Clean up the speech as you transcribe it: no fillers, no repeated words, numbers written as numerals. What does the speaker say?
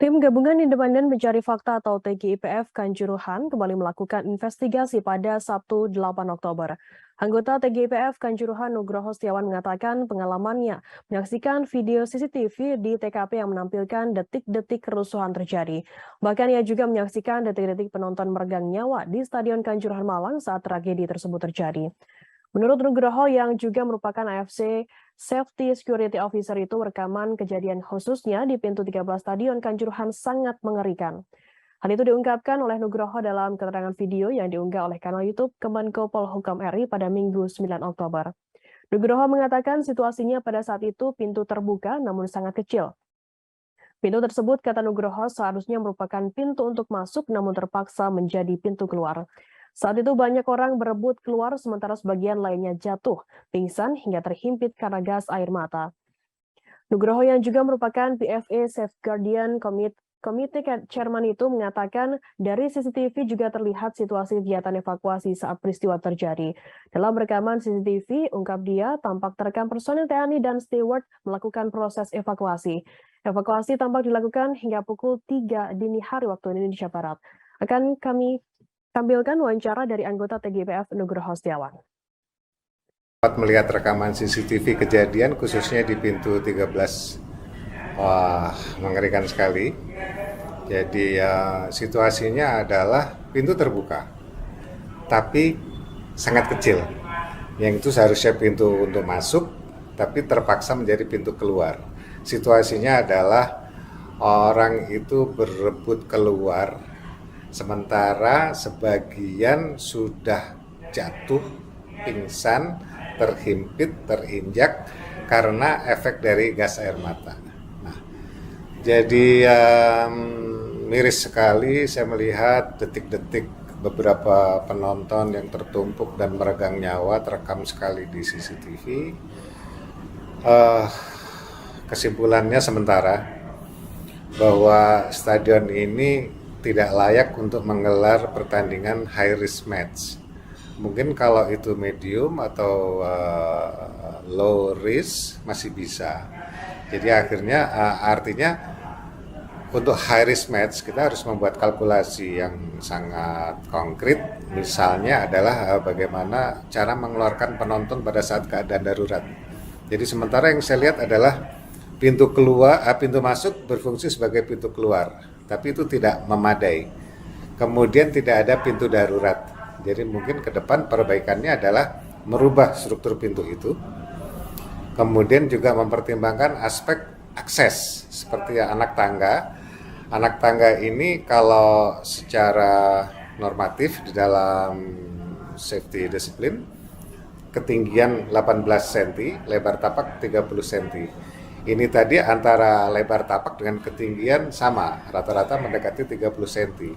Tim Gabungan Independen Pencari Fakta atau TGIPF Kanjuruhan kembali melakukan investigasi pada Sabtu 8 Oktober. Anggota TGIPF Kanjuruhan Nugroho Setiawan mengatakan pengalamannya menyaksikan video CCTV di TKP yang menampilkan detik-detik kerusuhan terjadi. Bahkan ia juga menyaksikan detik-detik penonton meregang nyawa di Stadion Kanjuruhan Malang saat tragedi tersebut terjadi. Menurut Nugroho yang juga merupakan AFC Safety Security Officer itu rekaman kejadian khususnya di pintu 13 Stadion Kanjuruhan sangat mengerikan. Hal itu diungkapkan oleh Nugroho dalam keterangan video yang diunggah oleh kanal YouTube Kemenko Polhukam RI pada Minggu 9 Oktober. Nugroho mengatakan situasinya pada saat itu pintu terbuka namun sangat kecil. Pintu tersebut, kata Nugroho, seharusnya merupakan pintu untuk masuk namun terpaksa menjadi pintu keluar. Saat itu banyak orang berebut keluar sementara sebagian lainnya jatuh, pingsan hingga terhimpit karena gas air mata. Nugroho yang juga merupakan PFA Safeguardian Committee Chairman itu mengatakan dari CCTV juga terlihat situasi kegiatan evakuasi saat peristiwa terjadi. Dalam rekaman CCTV, ungkap dia, tampak terekam personil TNI dan steward melakukan proses evakuasi. Evakuasi tampak dilakukan hingga pukul 3 dini hari waktu Indonesia Barat. Akan kami tampilkan wawancara dari anggota TGIPF Nugroho Setiawan. Melihat rekaman CCTV kejadian khususnya di pintu 13, wah mengerikan sekali. Jadi situasinya adalah pintu terbuka, tapi sangat kecil. Yang itu seharusnya pintu untuk masuk, tapi terpaksa menjadi pintu keluar. Situasinya adalah orang itu berebut keluar, sementara sebagian sudah jatuh, pingsan, terhimpit, terinjak karena efek dari gas air mata. Nah, jadi miris sekali saya melihat detik-detik beberapa penonton yang tertumpuk dan meregang nyawa terekam sekali di CCTV. Kesimpulannya sementara bahwa stadion ini tidak layak untuk menggelar pertandingan high risk match. Mungkin kalau itu medium atau low risk masih bisa. Jadi akhirnya artinya untuk high risk match kita harus membuat kalkulasi yang sangat konkret. Misalnya adalah bagaimana cara mengeluarkan penonton pada saat keadaan darurat. Jadi sementara yang saya lihat adalah pintu masuk berfungsi sebagai pintu keluar, tapi itu tidak memadai. Kemudian tidak ada pintu darurat. Jadi mungkin ke depan perbaikannya adalah merubah struktur pintu itu. Kemudian juga mempertimbangkan aspek akses seperti anak tangga. Anak tangga ini kalau secara normatif di dalam safety disiplin ketinggian 18 cm, lebar tapak 30 cm. Ini tadi antara lebar tapak dengan ketinggian sama, rata-rata mendekati 30 cm.